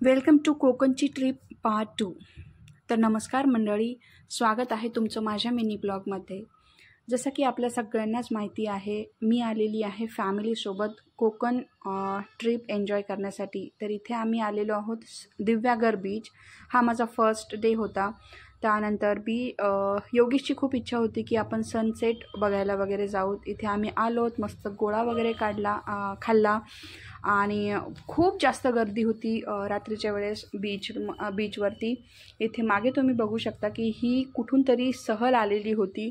Welcome to कोकणची trip part 2। तर नमस्कार मंडळी, स्वागत आहे तुमचं माझ्या मिनी ब्लॉगमध्ये। जसं की आपल्या सगळ्यांनाच माहिती आहे, मी आलेली आहे फॅमिलीसोबत कोकण ट्रिप एन्जॉय करण्यासाठी। तर इथे आम्ही आलेलो आहोत दिव्यागर बीच। हा माझा फर्स्ट डे होता। त्यानंतर योगेशची खूप इच्छा होती की आपण सनसेट बघायला वगैरे जाऊ। इथे आम्ही आलोत, मस्त गोळा वगैरे खाल्ला आणि खूप जास्त गर्दी होती रात्रीच्या वेळेस बीचवरती। इथे मागे तुम्ही बघू शकता की ही कुठून तरी सहल आलेली होती,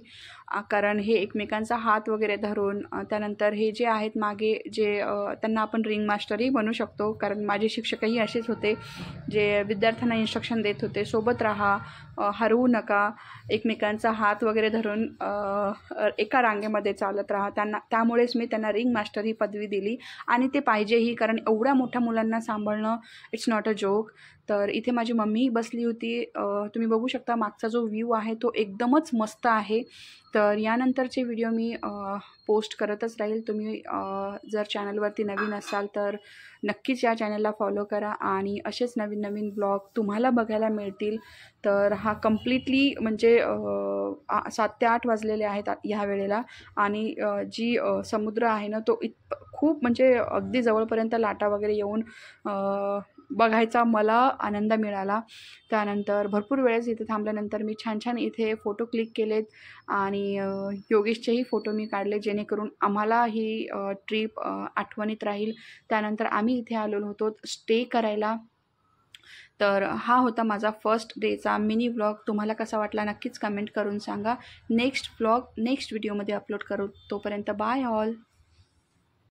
कारण हे एकमेकांचा हात वगैरे धरून त्यानंतर हे जे आहेत मागे जे त्यांना आपण रिंग मास्टरही म्हणू शकतो, कारण माझे शिक्षकही असेच होते जे विद्यार्थ्यांना इन्स्ट्रक्शन देत होते, सोबत राहा, हरवू नका, एकमेकांचा हात वगैरे धरून एका रांगेमध्ये चालत राहा। त्यामुळेच मी त्यांना रिंग मास्टर ही पदवी दिली आणि ते पाहिजेही, कारण एवढ्या मोठ्या मुलांना सांभाळणं इट्स नॉट अ जोक। तर इथे माझी मम्मी बसली होती, तुम्ही बघू शकता मागचा जो व्ह्यू आहे तो एकदमच मस्त आहे। तर यानंतरचे व्हिडिओ मी पोस्ट करतच राहील। तुम्ही जर चॅनलवरती नवीन असाल तर नक्कीच या चॅनलला फॉलो करा आणि असेच नवीन नवीन ब्लॉग तुम्हाला बघायला मिळतील। तर हा कम्प्लिटली म्हणजे 7 ते 8 वाजलेले आहेत ह्या वेळेला आणि जी समुद्र आहे ना तो खूप म्हणजे अगदी जवळपर्यंत लाटा वगैरे येऊन बघायचा मला आनंद मिळाला। त्यानंतर भरपूर वेळेस इथे थांबल्यानंतर मी छान छान इथे फोटो क्लिक केलेत आणि योगेशचेही फोटो मी काढले, जेणेकरून आम्हाला ही ट्रिप आठवणीत राहील। त्यानंतर आम्ही इथे आलेलो होतो स्टे करायला। तर हा होता माझा फर्स्ट डेचा मिनी व्लॉग। तुम्हाला कसा वाटला नक्कीच कमेंट करून सांगा। नेक्स्ट व्हिडिओमध्ये अपलोड करू, तोपर्यंत बाय ऑल।